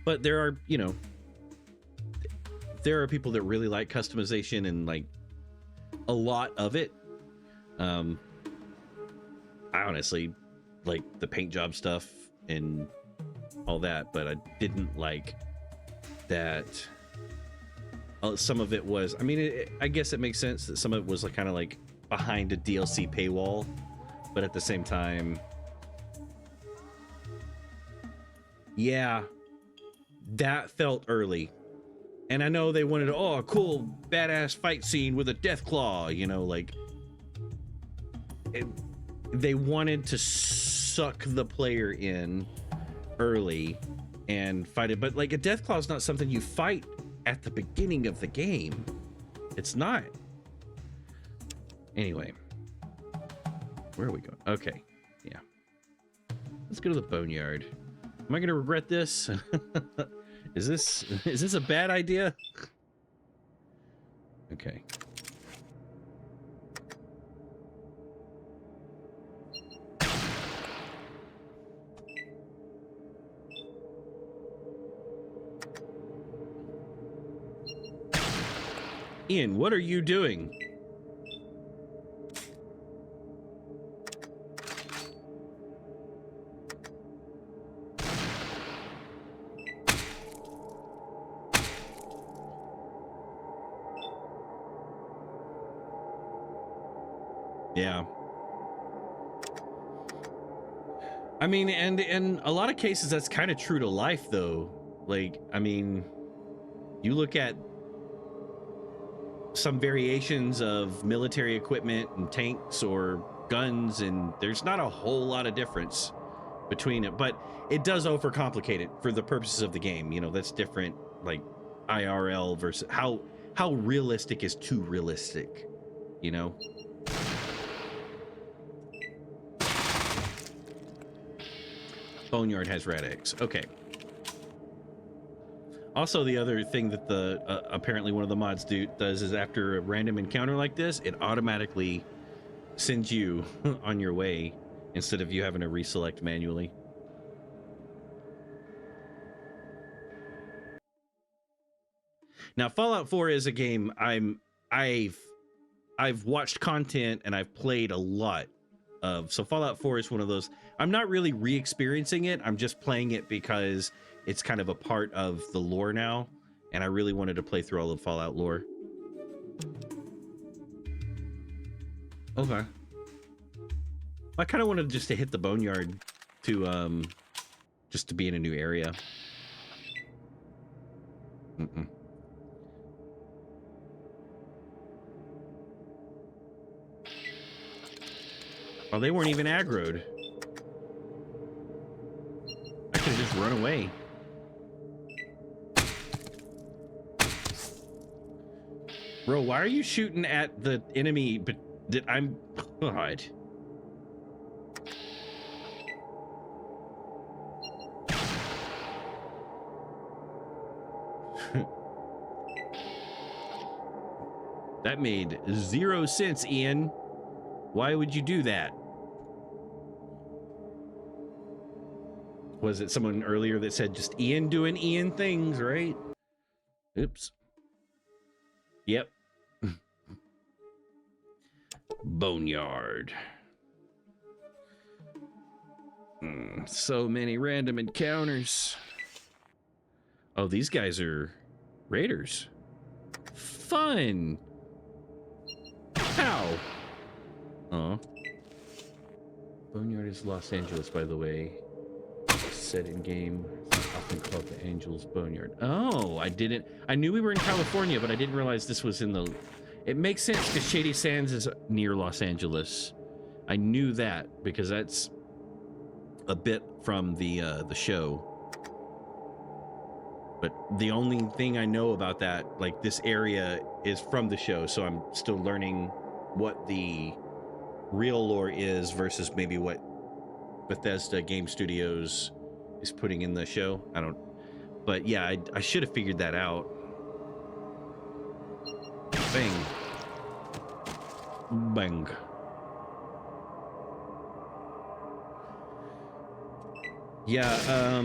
But there are, you know, there are people that really like customization and like a lot of it. I honestly like the paint job stuff and all that, but I didn't like that. Some of it was, I mean, I guess it makes sense that some of it was like kind of like behind a DLC paywall, but at the same time, yeah, that felt early. And I know they wanted, oh, a cool, badass fight scene with a death claw, you know, like they wanted to suck the player in early and fight it. But like a death claw is not something you fight at the beginning of the game. It's not. Anyway, where are we going? Okay, yeah. Let's go to the Boneyard. Am I gonna regret this? Is this a bad idea? Okay. Ian, what are you doing? Yeah. I mean, and in a lot of cases, that's kind of true to life, though. Like, I mean, you look at some variations of military equipment and tanks or guns, and there's not a whole lot of difference between it, but it does overcomplicate it for the purposes of the game. You know, that's different, like IRL versus how realistic is too realistic, you know? Boneyard has red eggs. Okay. Also, the other thing that the apparently one of the mods does is after a random encounter like this, it automatically sends you on your way instead of you having to reselect manually. Now, Fallout 4 is a game I've watched content and I've played a lot of. So Fallout 4 is one of those. I'm not really re-experiencing it. I'm just playing it because it's kind of a part of the lore now, and I really wanted to play through all of Fallout lore. Okay. I kind of wanted just to hit the Boneyard to just to be in a new area. Oh, they weren't even aggroed. I could have just run away. Bro, why are you shooting at the enemy? But I'm... God. That made 0 sense, Ian. Why would you do that? Was it someone earlier that said just Ian doing Ian things, right? Oops. Yep. Boneyard. So many random encounters. Oh, these guys are raiders. Fun. How? Oh. Boneyard is Los Angeles, by the way. Set in game. It's often called the Angels Boneyard. Oh, I knew we were in California, but I didn't realize this was in the... It makes sense because Shady Sands is near Los Angeles. I knew that because that's a bit from the show. But the only thing I know about that, like this area, is from the show, so I'm still learning what the real lore is versus maybe what Bethesda Game Studios is putting in the show. I don't, but yeah, I should have figured that out. Bang. Bang. Yeah,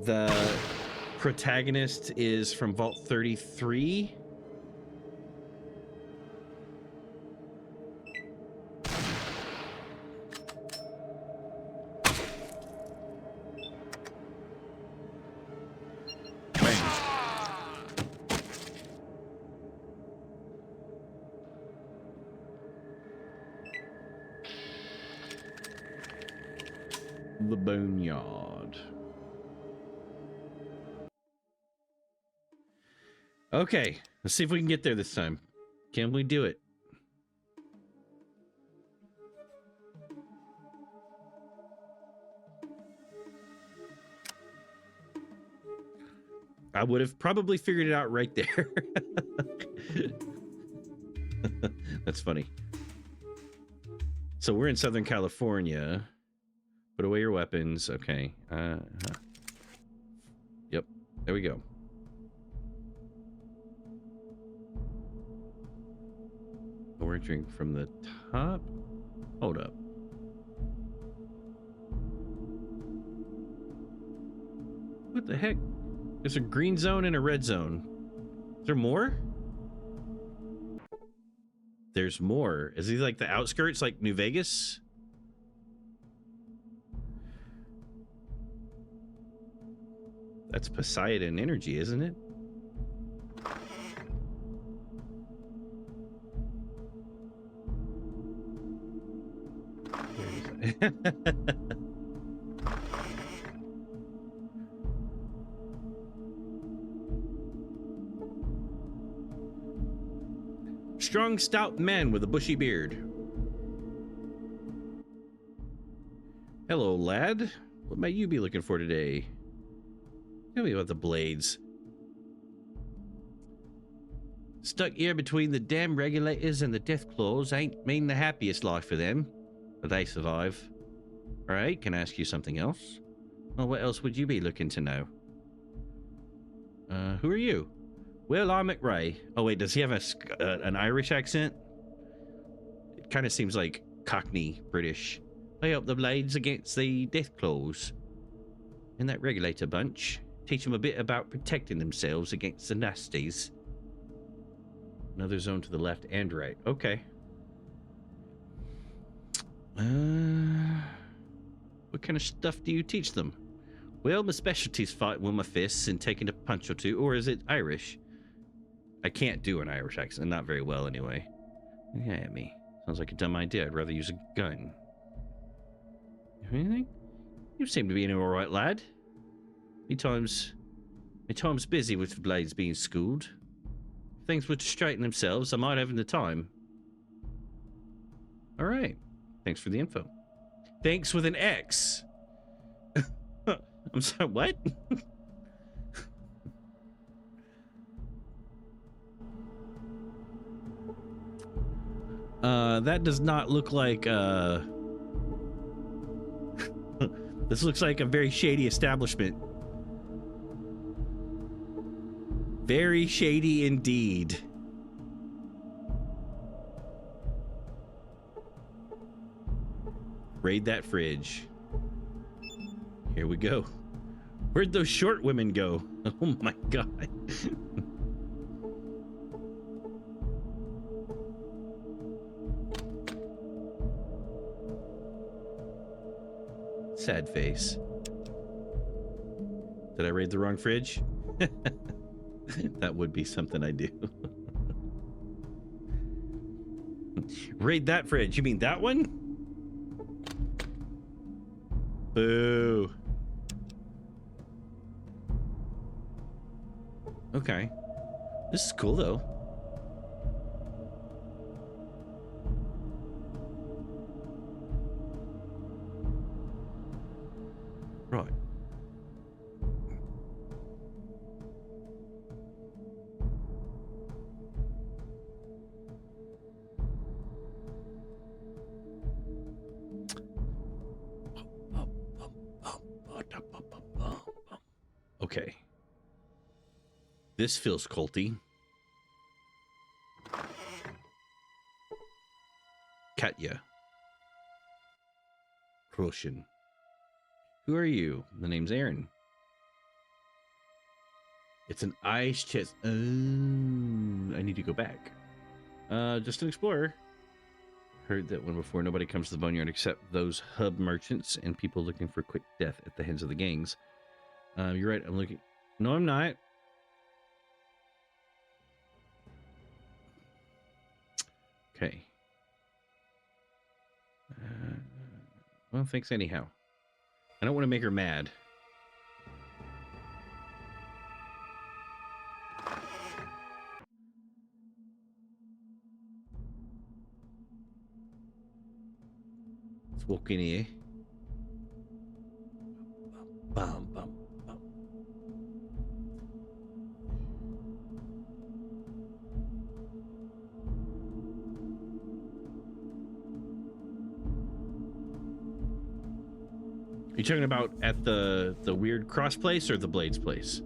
The protagonist is from Vault 33. The Boneyard. Okay, let's see if we can get there this time. Can we do it? I would have probably figured it out right there. That's funny. So we're in Southern California. Put away your weapons. Okay. Yep. There we go. We're drink from the top. Hold up. What the heck? There's a green zone and a red zone. Is there more? There's more. Is he like the outskirts, like New Vegas? That's Poseidon energy, isn't it? Where is it? Strong, stout man with a bushy beard. Hello, lad. What might you be looking for today? Tell me about the blades. Stuck here between the damn regulators and the death claws ain't mean the happiest life for them, but they survive. All right, can I ask you something else? Well, what else would you be looking to know? Who are you? Well, I'm McRae. Oh, wait, does he have an Irish accent? It kind of seems like Cockney British. I help the blades against the death claws. And that regulator bunch. Teach them a bit about protecting themselves against the nasties. Another zone to the left and right. Okay. What kind of stuff do you teach them? Well, my specialty's fighting with my fists and taking a punch or two. Or is it Irish? I can't do an Irish accent. Not very well, anyway. Yeah, me. Sounds like a dumb idea. I'd rather use a gun. Anything? You seem to be an alright lad. My time's busy with the blades being schooled. If things were to straighten themselves, I might have the time. Alright. Thanks for the info. Thanks with an X. I'm sorry, what? That does not look like, this looks like a very shady establishment. Very shady indeed. Raid that fridge. Here we go. Where'd those short women go? Oh my god. Sad face. Did I raid the wrong fridge? That would be something I do. Raid that fridge. You mean that one? Boo. Okay. This is cool, though. Right. Okay. This feels culty. Katya. Roshan. Who are you? The name's Aaron. It's an ice chest. Oh, I need to go back. Just an explorer. Heard that one before. Nobody comes to the Boneyard except those hub merchants and people looking for quick death at the hands of the gangs. You're right. I'm looking. No, I'm not. Okay. Well, thanks anyhow. I don't want to make her mad. Let's walk in here. Bum, bum, bum. You talking about at the weird cross place or the Blades place?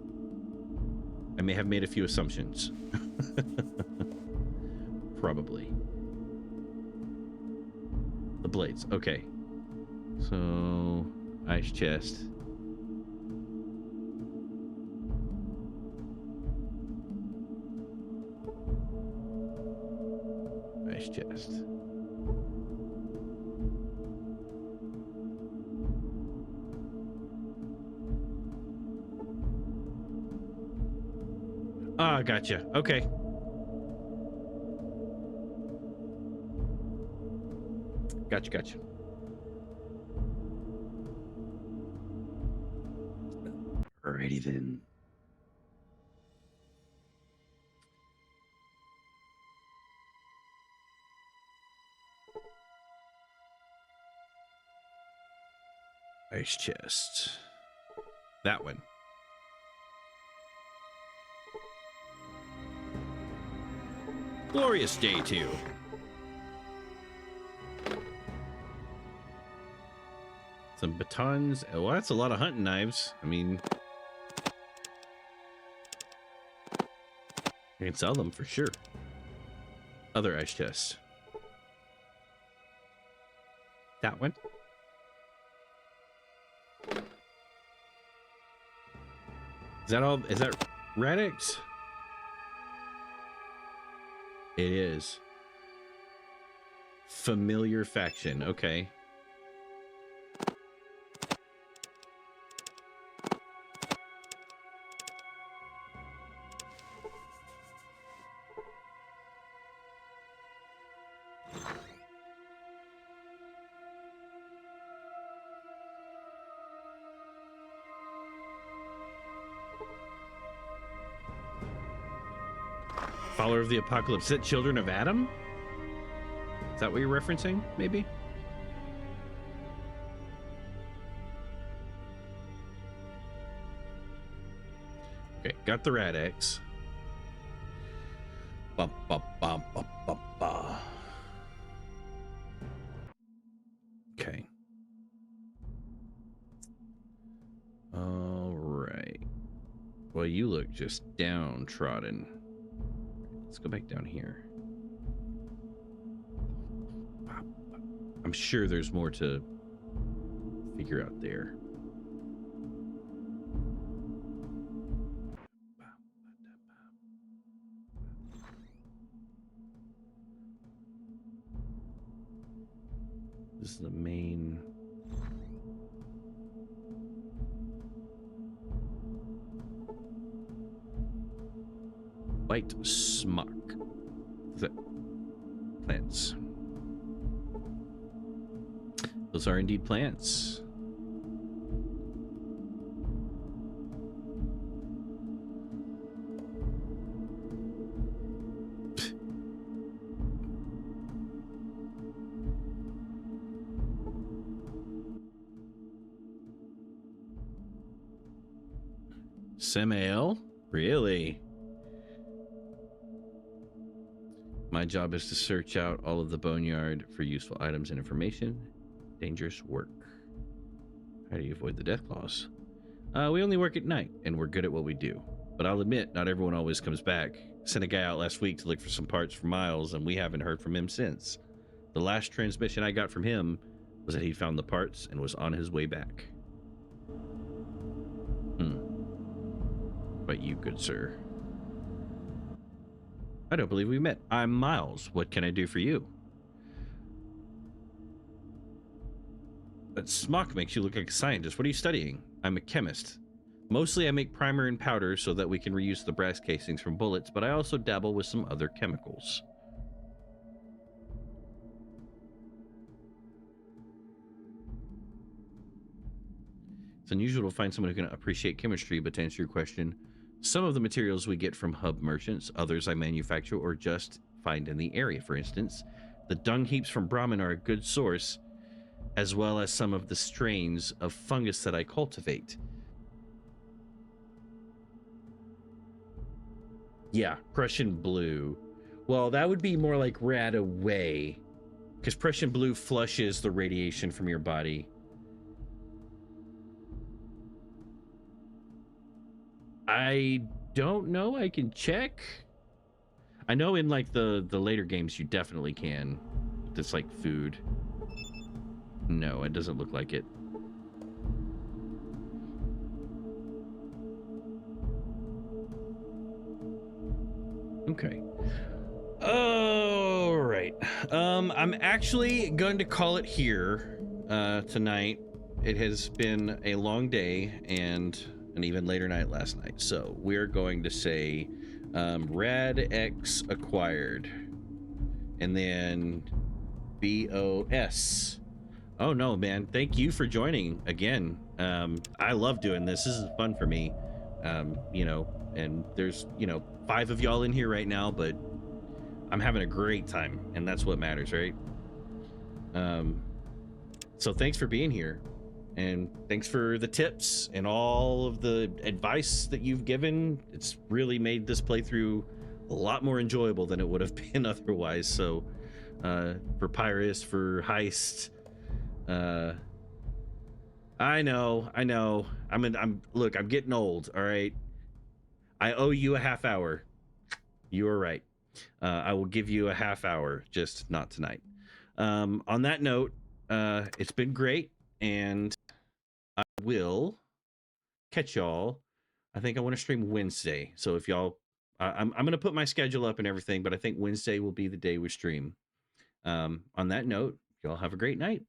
I may have made a few assumptions. Probably. The Blades. Okay. So, ice chest. Ice chest. Ah, gotcha. Okay. Gotcha. Alrighty then. Ice chest. That one. Glorious day to you. Some batons. Oh, well, that's a lot of hunting knives. I mean, you can sell them for sure. Other ice chests. That one. Is that all? Is that Radix? It is. Familiar faction. Okay. Follower of the Apocalypse. Is that Children of Adam? Is that what you're referencing, maybe? Okay, got the Radix. Ba, ba, ba, ba, ba, ba. Okay. All right. Well, you look just downtrodden. Let's go back down here. I'm sure there's more to figure out there. This is the main. White smock. Is that plants? Those are indeed plants. Samael? Really? My job is to search out all of the Boneyard for useful items and information. Dangerous work. How do you avoid the death claws? We only work at night, and we're good at what we do. But I'll admit, not everyone always comes back. Sent a guy out last week to look for some parts for Miles, and we haven't heard from him since. The last transmission I got from him was that he found the parts and was on his way back. about you, good sir? I don't believe we met. I'm Miles. What can I do for you? That smock makes you look like a scientist. What are you studying? I'm a chemist. Mostly I make primer and powder so that we can reuse the brass casings from bullets, but I also dabble with some other chemicals. It's unusual to find someone who can appreciate chemistry, but to answer your question, some of the materials we get from hub merchants, others I manufacture or just find in the area. For instance, the dung heaps from Brahmin are a good source, as well as some of the strains of fungus that I cultivate. Yeah, Prussian blue. Well, that would be more like rad away, because Prussian blue flushes the radiation from your body. I don't know. I can check. I know in like the later games you definitely can. It's like food. No, it doesn't look like it. Okay. All right. I'm actually going to call it here tonight. It has been a long day and an even later night last night. So we're going to say Rad X acquired. And then BOS. Oh no, man. Thank you for joining again. I love doing this. This is fun for me. You know, and there's, you know, 5 of y'all in here right now, but I'm having a great time, and that's what matters, right? So thanks for being here, and thanks for the tips and all of the advice that you've given. It's really made this playthrough a lot more enjoyable than it would have been otherwise. So for Pyrus, for Heist, I know. Look, I'm getting old, all right? I owe you a half hour. You are right. I will give you a half hour, just not tonight. On that note, it's been great, and I will catch y'all. I think I want to stream Wednesday. So if y'all, I'm going to put my schedule up and everything, but I think Wednesday will be the day we stream. On that note, y'all have a great night.